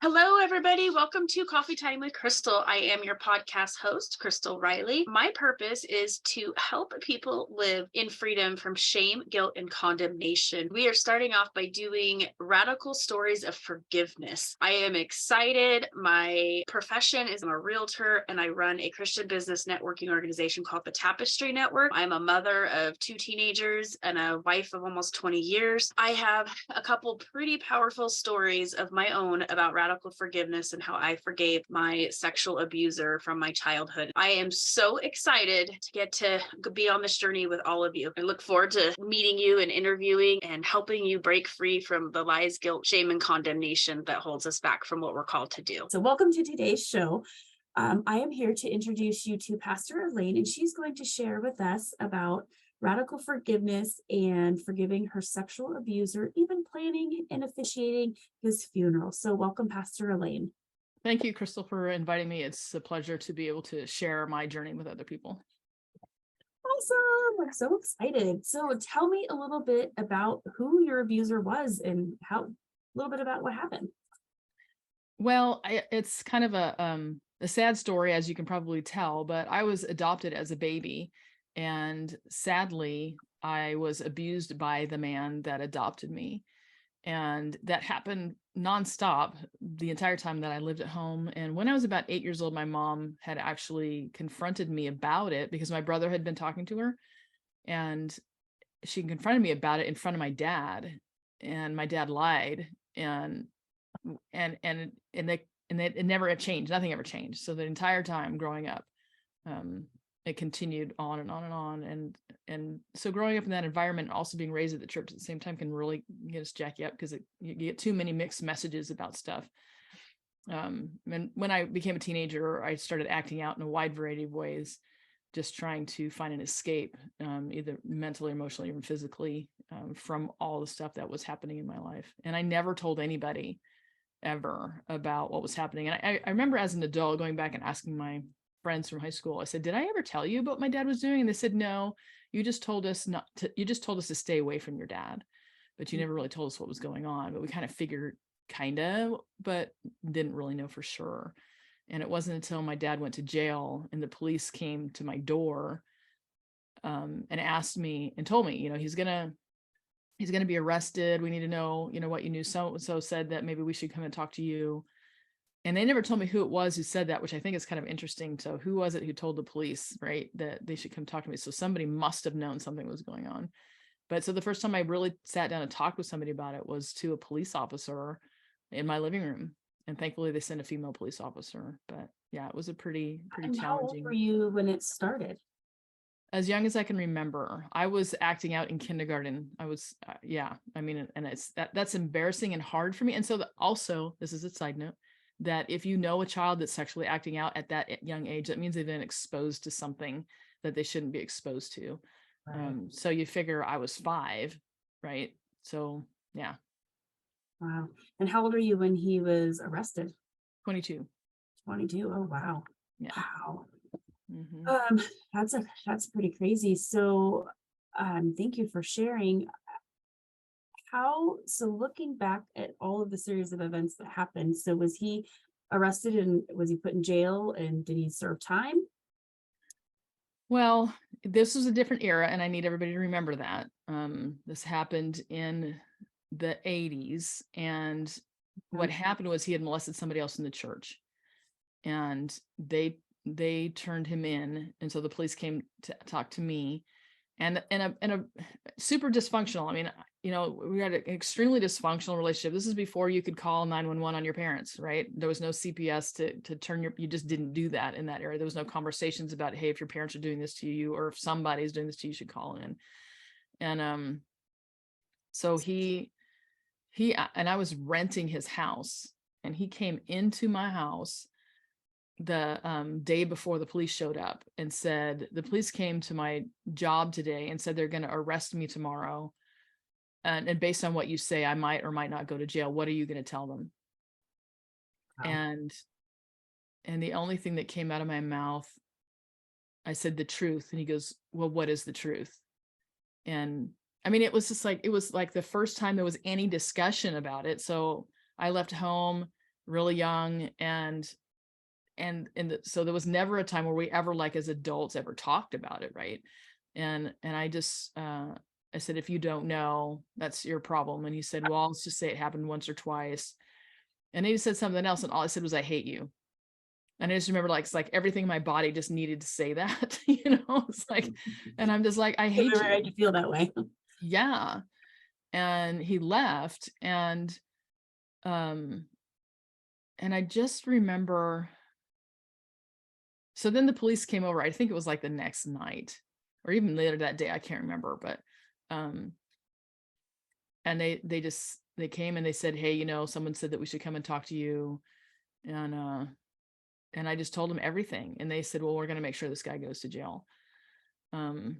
Hello, everybody. Welcome to Coffee Time with Crystal. I am your podcast host, Crystal Riley. My purpose is to help people live in freedom from shame, guilt, and condemnation. We are starting off by doing radical stories of forgiveness. I am excited. My profession is I'm a realtor and I run a Christian business networking organization called the Tapestry Network. I'm a mother of 2 teenagers and a wife of almost 20 years. I have a couple pretty powerful stories of my own about radical forgiveness and how I forgave my sexual abuser from my childhood. I am so excited to get to be on this journey with all of you. I look forward to meeting you and interviewing and helping you break free from the lies, guilt, shame, and condemnation that holds us back from what we're called to do. So welcome to today's show. I am here to introduce you to Pastor Elaine, and she's going to share with us about radical forgiveness and forgiving her sexual abuser, even planning and officiating his funeral. So welcome, Pastor Elaine. Thank you, Crystal, for inviting me. It's a pleasure to be able to share my journey with other people. Awesome. I'm so excited. So tell me a little bit about who your abuser was and a little bit about what happened. Well, it's kind of a sad story, as you can probably tell, but I was adopted as a baby. And sadly, I was abused by the man that adopted me. And that happened nonstop the entire time that I lived at home. And when I was about 8 years old, my mom had actually confronted me about it because my brother had been talking to her. And she confronted me about it in front of my dad. And my dad lied. And it never changed. Nothing ever changed. So the entire time growing up, it continued on and on and on. And so growing up in that environment and also being raised at the church at the same time can really get us jacky up because you get too many mixed messages about stuff. And when I became a teenager, I started acting out in a wide variety of ways, just trying to find an escape, either mentally, emotionally, even physically, from all the stuff that was happening in my life. And I never told anybody ever about what was happening. And I remember as an adult going back and asking my friends from high school, I said, did I ever tell you what my dad was doing? And they said, no, you just told us to stay away from your dad, but you never really told us what was going on. But we kind of figured but didn't really know for sure. And it wasn't until my dad went to jail and the police came to my door and asked me and told me, he's going to be arrested. We need to know, what you knew. So said that maybe we should come and talk to you. And they never told me who it was who said that, which I think is kind of interesting. So who was it who told the police, right, that they should come talk to me? So somebody must have known something was going on. But so the first time I really sat down and talked with somebody about it was to a police officer in my living room. And thankfully they sent a female police officer. But yeah, it was a pretty challenging. How old were you when it started? As young as I can remember. I was acting out in kindergarten. I was, and that's embarrassing and hard for me. And so also, this is a side note, that if you know a child that's sexually acting out at that young age, that means they've been exposed to something that they shouldn't be exposed to. Right. So you figure I was 5, right? So, yeah. Wow. And how old are you when he was arrested? 22. 22. Oh, wow. Yeah. Wow. Mm-hmm. That's pretty crazy. So, thank you for sharing. So looking back at all of the series of events that happened, so was he arrested and was he put in jail and did he serve time? Well, this was a different era and I need everybody to remember that. This happened in the 80s and what happened was he had molested somebody else in the church and they turned him in. And so the police came to talk to me and a super dysfunctional. I mean, we had an extremely dysfunctional relationship. This is before you could call 911 on your parents, right? There was no CPS to turn you just didn't do that in that area. There was no conversations about, hey, if your parents are doing this to you, or if somebody's doing this to you, you should call in. And so he and I was renting his house and he came into my house the day before the police showed up and said, the police came to my job today and said they're going to arrest me tomorrow. And based on what you say, I might or might not go to jail. What are you going to tell them? Wow. And the only thing that came out of my mouth, I said the truth. And he goes, well, what is the truth? And I mean, it was like the first time there was any discussion about it. So I left home really young, so there was never a time where we ever, like, as adults, ever talked about it, right? And I just I said, if you don't know, that's your problem. And he said, well, let's just say it happened once or twice. And then he said something else, and all I said was, I hate you. And I just remember, like, it's like everything in my body just needed to say that, it's like, and I'm just like, I hate you. Right to feel that way. Yeah. And he left, and I just remember, so then the police came over. I think it was like the next night or even later that day. I can't remember, but, and they came and they said, hey, someone said that we should come and talk to you. And I just told them everything. And they said, well, we're going to make sure this guy goes to jail. Then,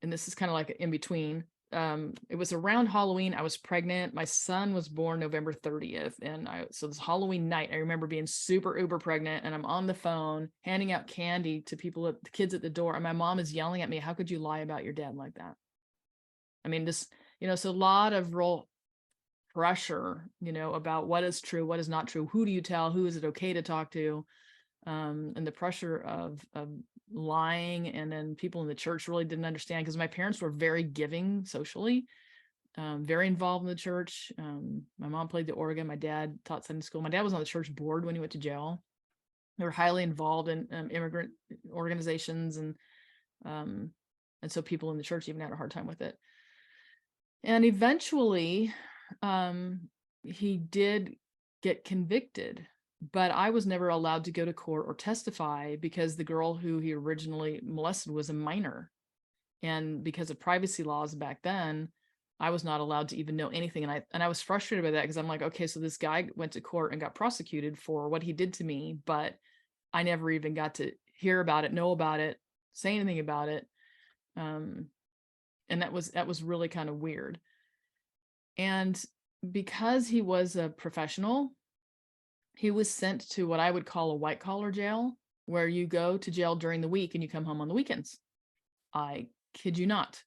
and this is kind of like in between, it was around Halloween. I was pregnant. My son was born November 30th. And so this Halloween night, I remember being super uber pregnant, and I'm on the phone handing out candy to the kids at the door. And my mom is yelling at me, how could you lie about your dad like that? I mean, just, so a lot of real pressure, about what is true, what is not true, who do you tell, who is it okay to talk to, and the pressure of lying. And then people in the church really didn't understand, because my parents were very giving socially, very involved in the church. My mom played the organ, my dad taught Sunday school, my dad was on the church board when he went to jail. They were highly involved in immigrant organizations, and so people in the church even had a hard time with it. And eventually, he did get convicted, but I was never allowed to go to court or testify, because the girl who he originally molested was a minor. And because of privacy laws back then, I was not allowed to even know anything. And I was frustrated by that, because I'm like, okay, so this guy went to court and got prosecuted for what he did to me, but I never even got to hear about it, know about it, say anything about it. And that was really kind of weird. And because he was a professional, he was sent to what I would call a white collar jail, where you go to jail during the week and you come home on the weekends. I kid you not.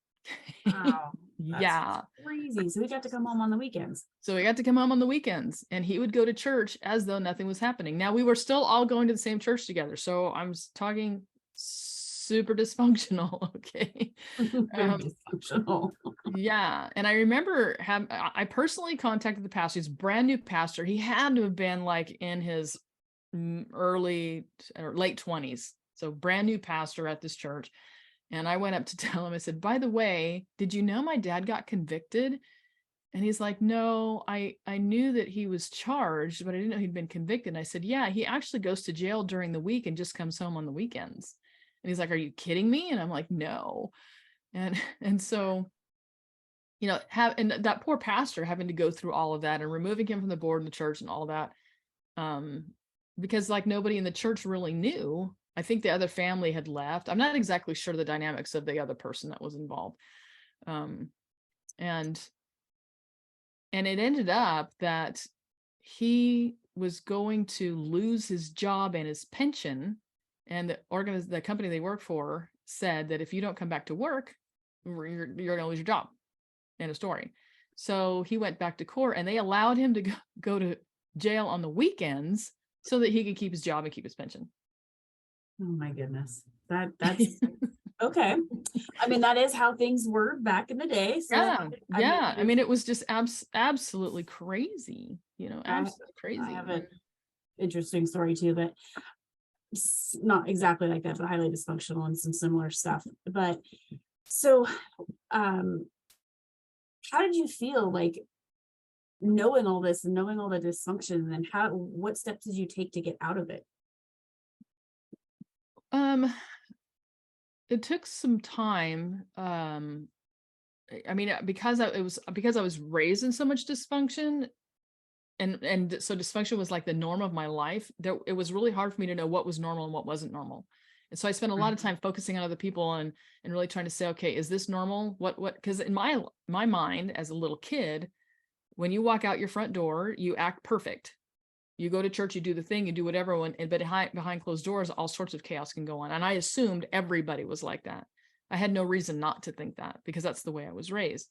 Wow. Yeah. Crazy. So we got to come home on the weekends. So we got to come home on the weekends, and he would go to church as though nothing was happening. Now, we were still all going to the same church together. So I'm talking super dysfunctional. Okay. Very dysfunctional. Yeah. And I remember I personally contacted the pastor. He's a brand new pastor. He had to have been like in his early or late 20s. So brand new pastor at this church. And I went up to tell him, I said, by the way, did you know my dad got convicted? And he's like, no, I knew that he was charged, but I didn't know he'd been convicted. And I said, yeah, he actually goes to jail during the week and just comes home on the weekends. And he's like, are you kidding me? And I'm like, no. And so, and that poor pastor having to go through all of that and removing him from the board in the church and all that, because like nobody in the church really knew. I think the other family had left. I'm not exactly sure the dynamics of the other person that was involved. And it ended up that he was going to lose his job and his pension. And the company they work for said that if you don't come back to work, you're going to lose your job. End of story. So he went back to court, and they allowed him to go to jail on the weekends so that he could keep his job and keep his pension. Oh my goodness. That's okay. I mean, that is how things were back in the day. So yeah. I mean, it was just absolutely crazy, absolutely crazy. I have an interesting story too, but not exactly like that, but highly dysfunctional and some similar stuff. But so, how did you feel like knowing all this and knowing all the dysfunction, and what steps did you take to get out of it? It took some time. I mean, because I was raised in so much dysfunction, and so dysfunction was like the norm of my life. It was really hard for me to know what was normal and what wasn't normal. And so I spent a lot of time focusing on other people and really trying to say, okay, is this normal? What, because in my mind as a little kid, when you walk out your front door, you act perfect. You go to church, you do the thing, you do whatever, but behind closed doors, all sorts of chaos can go on. And I assumed everybody was like that. I had no reason not to think that, because that's the way I was raised.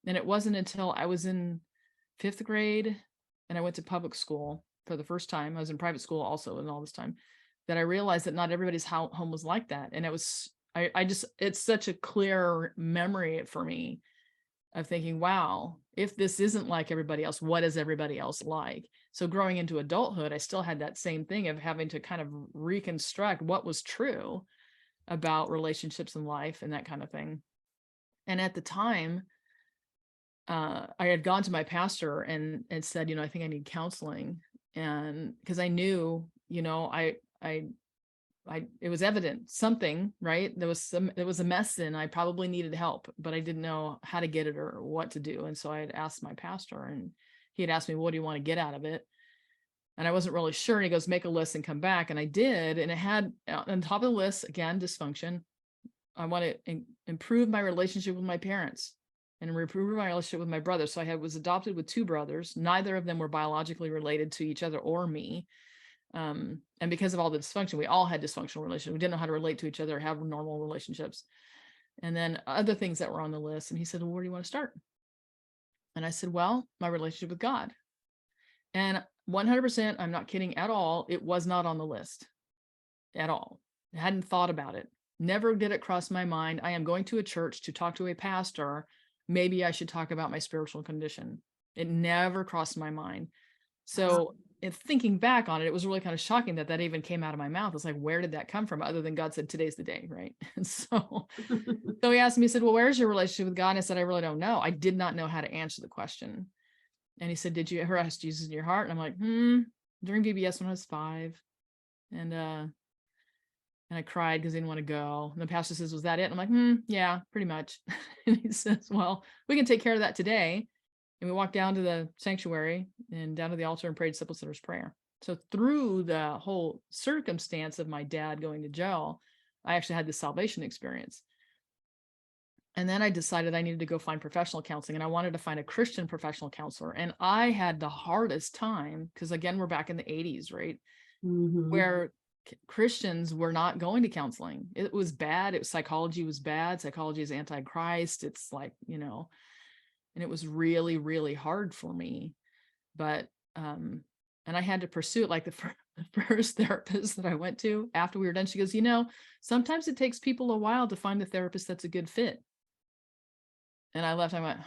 And it wasn't until I was in 5th grade and I went to public school for the first time. I was in private school also in all this time, that I realized that not everybody's home was like that. And it was, I just, it's such a clear memory for me of thinking, wow, if this isn't like everybody else, what is everybody else like? So growing into adulthood, I still had that same thing of having to kind of reconstruct what was true about relationships in life and that kind of thing. And at the time, I had gone to my pastor and said, I think I need counseling. And because I knew, it was evident something, right? There was a mess and I probably needed help, but I didn't know how to get it or what to do. And so I had asked my pastor, and he had asked me, what do you want to get out of it? And I wasn't really sure. And he goes, make a list and come back. And I did. And it had on top of the list, again, dysfunction. I want to improve my relationship with my parents and improve my relationship with my brother. So I was adopted with 2 brothers. Neither of them were biologically related to each other or me. And because of all the dysfunction, we all had dysfunctional relationships. We didn't know how to relate to each other or have normal relationships. And then other things that were on the list. And he said, well, where do you want to start? And I said, well, my relationship with God. And 100%, I'm not kidding at all, it was not on the list at all. I hadn't thought about it. Never did it cross my mind. I am going to a church to talk to a pastor. Maybe I should talk about my spiritual condition. It never crossed my mind. So in thinking back on it, it was really kind of shocking that even came out of my mouth. It's like, where did that come from? Other than God said, today's the day, right? And so he asked me, he said, well, where's your relationship with God? And I said, I really don't know. I did not know how to answer the question. And he said, did you ever ask Jesus in your heart? And I'm like, during VBS when I was 5. And I cried because I didn't want to go. And the pastor says, was that it? And I'm like, yeah, pretty much. And he says, well, we can take care of that today. And we walked down to the sanctuary and down to the altar and prayed simple sinner's prayer. So through the whole circumstance of my dad going to jail, I actually had this salvation experience. And then I decided I needed to go find professional counseling, and I wanted to find a Christian professional counselor. And I had the hardest time because, again, we're back in the 80s, right? Mm-hmm. Where Christians were not going to counseling. It was bad. Psychology was bad. Psychology is anti-Christ. It's like, and it was really, really hard for me. But, and I had to pursue it. Like the first therapist that I went to after we were done, she goes, sometimes it takes people a while to find the therapist that's a good fit. And I left, I went,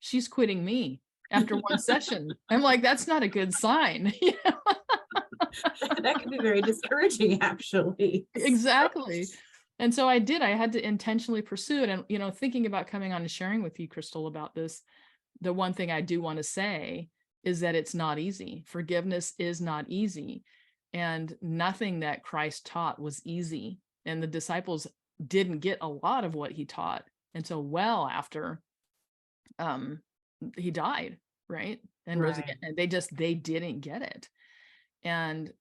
she's quitting me after one session. I'm like, that's not a good sign. That could be very discouraging, actually. Exactly. And so I had to intentionally pursue it. And, thinking about coming on and sharing with you, Crystal, about this, the one thing I do want to say is that it's not easy. Forgiveness is not easy. And nothing that Christ taught was easy. And the disciples didn't get a lot of what he taught until well after he died, right? And rose again. And they didn't get it. And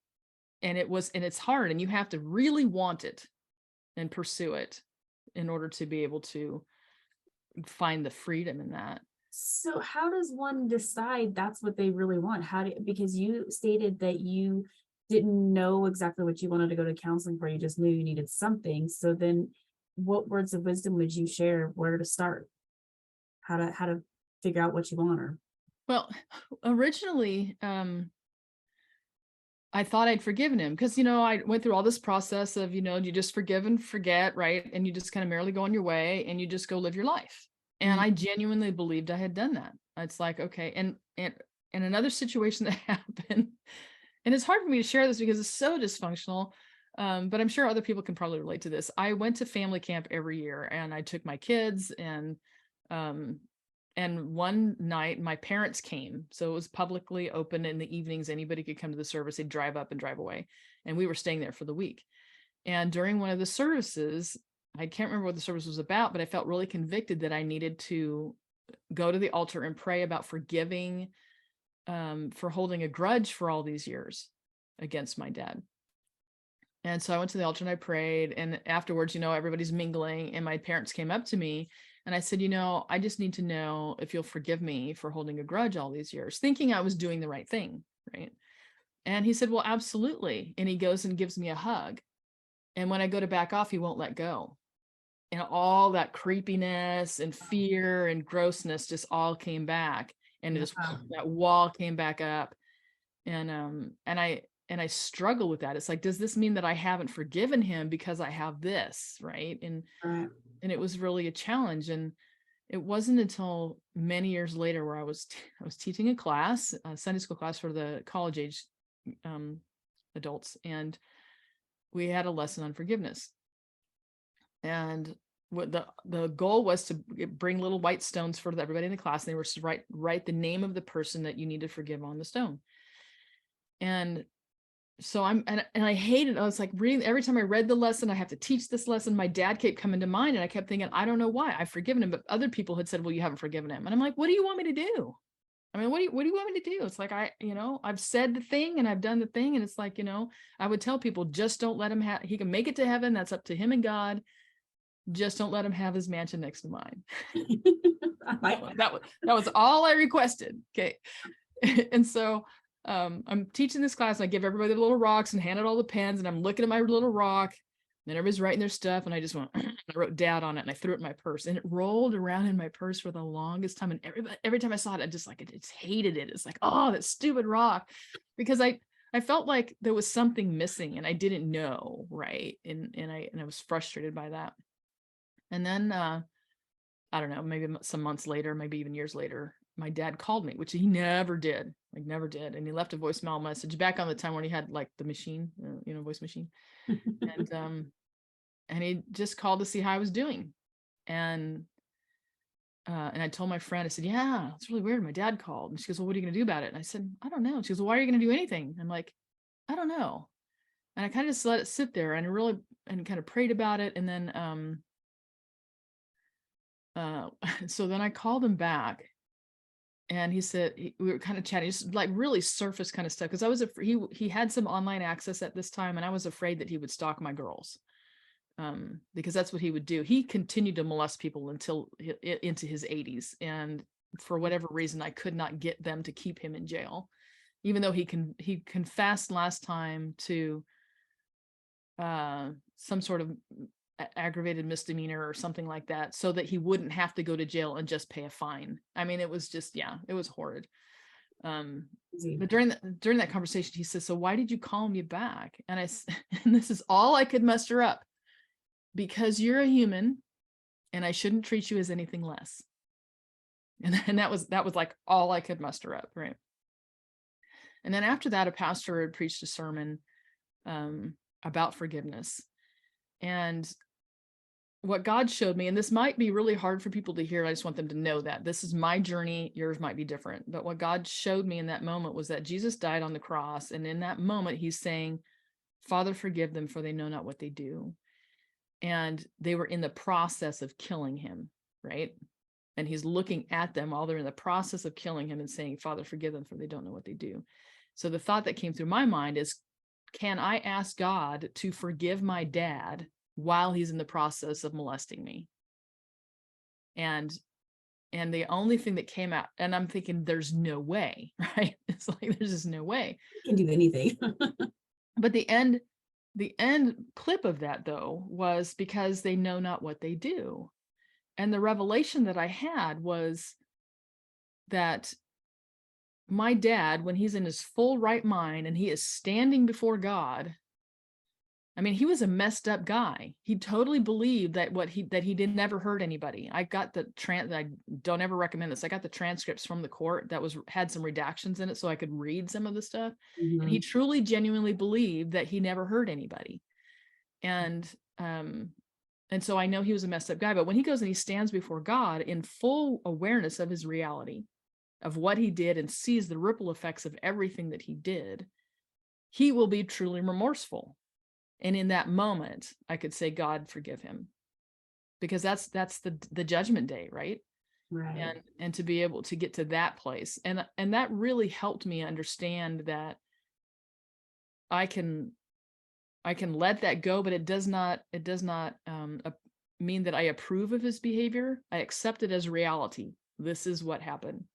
it's hard, and you have to really want it and pursue it in order to be able to find the freedom in that. So how does one decide that's what they really want? Because you stated that you didn't know exactly what you wanted to go to counseling for, you just knew you needed something. So then what words of wisdom would you share, where to start, how to figure out what you want? Or well, originally I thought I'd forgiven him because, I went through all this process of, you just forgive and forget, right? And you just kind of merrily go on your way and you just go live your life. And I genuinely believed I had done that. It's like, okay. And another situation that happened, and it's hard for me to share this because it's so dysfunctional, but I'm sure other people can probably relate to this. I went to family camp every year, and I took my kids, and one night my parents came. So it was publicly open in the evenings. Anybody could come to the service. They'd drive up and drive away. And we were staying there for the week. And during one of the services, I can't remember what the service was about, but I felt really convicted that I needed to go to the altar and pray about forgiving for holding a grudge for all these years against my dad. And so I went to the altar and I prayed. And afterwards, everybody's mingling, and my parents came up to me. And I said, I just need to know if you'll forgive me for holding a grudge all these years, thinking I was doing the right thing, right? And he said, well, absolutely. And he goes and gives me a hug. And when I go to back off, he won't let go. And all that creepiness and fear and grossness just all came back. and just Wow. that wall came back up. And I struggle with that. It's like, does this mean that I haven't forgiven him because I have this, right? Right. And it was really a challenge. And it wasn't until many years later where I was teaching a class, a Sunday school class for the college age adults, and we had a lesson on forgiveness. And what the goal was to bring little white stones for everybody in the class. And they were to write the name of the person that you need to forgive on the stone. And so and I hated, I was like reading, every time I read the lesson, I have to teach this lesson. My dad kept coming to mind, and I kept thinking, I don't know why I've forgiven him, but other people had said, well, you haven't forgiven him. And I'm like, what do you want me to do? I mean, what do you want me to do? It's like, I've said the thing and I've done the thing. And it's like, I would tell people, just don't let him he can make it to heaven. That's up to him and God. Just don't let him have his mansion next to mine. That was all I requested. Okay. And so I'm teaching this class, and I give everybody the little rocks and handed all the pens, and I'm looking at my little rock, and everybody's writing their stuff, and I just went, I wrote dad on it, and I threw it in my purse, and it rolled around in my purse for the longest time. And every time I saw it, I just hated it. It's like, oh, that stupid rock, because I felt like there was something missing and I didn't know, right? And I was frustrated by that. And then I don't know, maybe some months later, maybe even years later, my dad called me, which he never did. And he left a voicemail message back on the time when he had like the machine, voice machine. And he just called to see how I was doing. And I told my friend, I said, yeah, it's really weird. My dad called. And she goes, well, what are you going to do about it? And I said, I don't know. She goes, well, why are you going to do anything? I'm like, I don't know. And I kind of just let it sit there, and kind of prayed about it. And then, so then I called him back, and he said, we were kind of chatting, just like really surface kind of stuff. Cause I was, he had some online access at this time, and I was afraid that he would stalk my girls. Because that's what he would do. He continued to molest people until into his 80s. And for whatever reason, I could not get them to keep him in jail, even though he confessed last time to some sort of aggravated misdemeanor or something like that, so that he wouldn't have to go to jail and just pay a fine. I mean, it was just, it was horrid. But during that conversation, he says, so why did you call me back? And and this is all I could muster up: because you're a human and I shouldn't treat you as anything less. And that was like all I could muster up. Right. And then after that, a pastor had preached a sermon about forgiveness. And what God showed me, and this might be really hard for people to hear, I just want them to know that this is my journey, yours might be different. But what God showed me in that moment was that Jesus died on the cross. And in that moment, he's saying, Father, forgive them, for they know not what they do. And they were in the process of killing him, right? And he's looking at them while they're in the process of killing him and saying, Father, forgive them, for they don't know what they do. So the thought that came through my mind is, can I ask God to forgive my dad while he's in the process of molesting me? And the only thing that came out, and I'm thinking, there's no way, right? It's like, there's just no way. You can do anything. But the end clip of that, though, was because they know not what they do. And the revelation that I had was that my dad, when he's in his full right mind and he is standing before God, I mean, he was a messed up guy. He totally believed that he did never hurt anybody. I got I don't ever recommend this. I got the transcripts from the court that had some redactions in it, so I could read some of the stuff. Mm-hmm. And he truly, genuinely believed that he never hurt anybody. And so I know he was a messed up guy. But when he goes and he stands before God in full awareness of his reality, of what he did, and sees the ripple effects of everything that he did, he will be truly remorseful. And in that moment, I could say, God, forgive him, because that's the judgment day, right? Right. And to be able to get to that place, and that really helped me understand that I can let that go, but it does not mean that I approve of his behavior. I accept it as reality. This is what happened,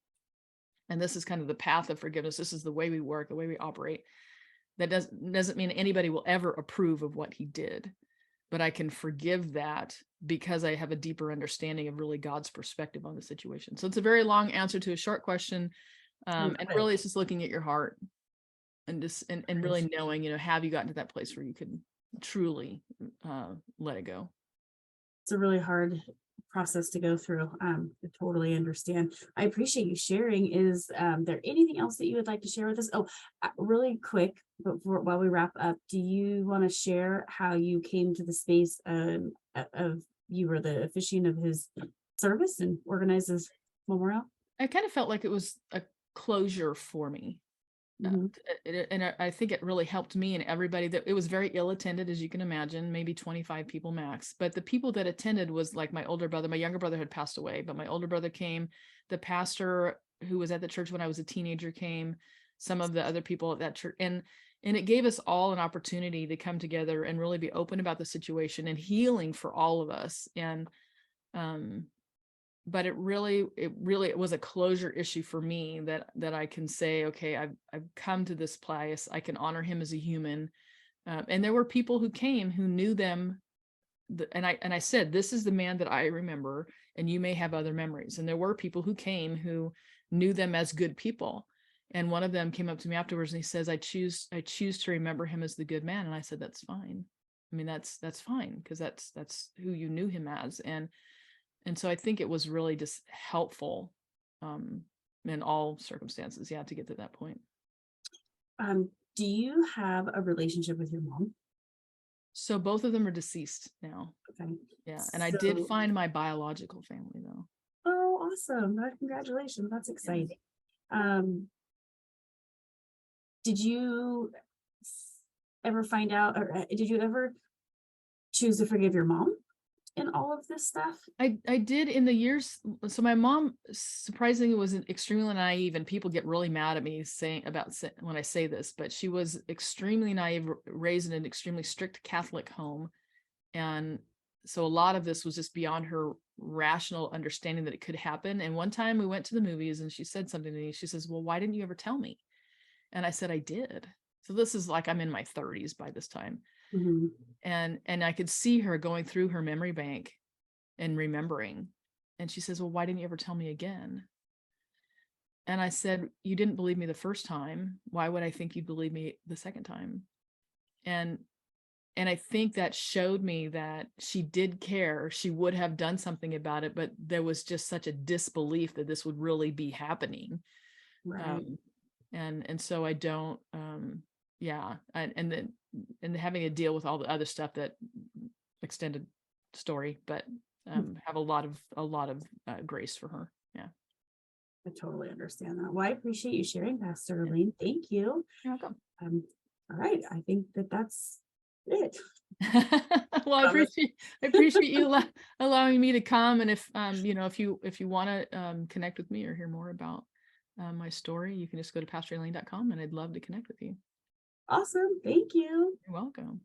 and this is kind of the path of forgiveness. This is the way we work, the way we operate. That doesn't mean anybody will ever approve of what he did, but I can forgive that because I have a deeper understanding of really God's perspective on the situation. So it's a very long answer to a short question. And really it's just looking at your heart and just, and really knowing, have you gotten to that place where you can truly let it go? It's a really hard process to go through. I totally understand. I appreciate you sharing. Is there anything else that you would like to share with us? Oh, really quick, while we wrap up, do you want to share how you came to the space of you were the officiant of his service and organized his memorial? I kind of felt like it was a closure for me. Mhm. And I think it really helped me and everybody. That it was very ill attended, as you can imagine, maybe 25 people max. But the people that attended was like my older brother. My younger brother had passed away, but my older brother came. The pastor who was at the church when I was a teenager came. Some of the other people at that church, and it gave us all an opportunity to come together and really be open about the situation and healing for all of us. And but it was a closure issue for me that I can say, okay, I've come to this place. I can honor him as a human. And there were people who came who knew them. And I said, this is the man that I remember, and you may have other memories. And there were people who came who knew them as good people. And one of them came up to me afterwards and he says, I choose to remember him as the good man. And I said, that's fine. I mean, that's fine, because that's who you knew him as. And so I think it was really just helpful in all circumstances, to get to that point. Do you have a relationship with your mom? So both of them are deceased now. Okay. Yeah. And I did find my biological family though. Oh, awesome. Congratulations. That's exciting. Yes. Did you ever find out, or did you ever choose to forgive your mom in all of this stuff? I did in the years. So my mom surprisingly was extremely naive, and people get really mad at me when I say this, but she was extremely naive, raised in an extremely strict Catholic home. And so a lot of this was just beyond her rational understanding that it could happen. And one time we went to the movies and she said something to me. She says, well, why didn't you ever tell me? And I said, I did. So this is like, I'm in my 30s by this time. Mm-hmm. And I could see her going through her memory bank and remembering. And she says, well, why didn't you ever tell me again? And I said, you didn't believe me the first time. Why would I think you'd believe me the second time? And I think that showed me that she did care. She would have done something about it, but there was just such a disbelief that this would really be happening. Right. And so I don't, and then having to deal with all the other stuff, that extended story, but have a lot of grace for her. Yeah. I totally understand that. Well, I appreciate you sharing, Pastor Elaine. Thank you. You're welcome. All right. I think that's it. Well, I appreciate you allowing me to come. And if if you want to connect with me or hear more about my story, you can just go to pastorelaine.com, and I'd love to connect with you. Awesome. Thank you. You're welcome.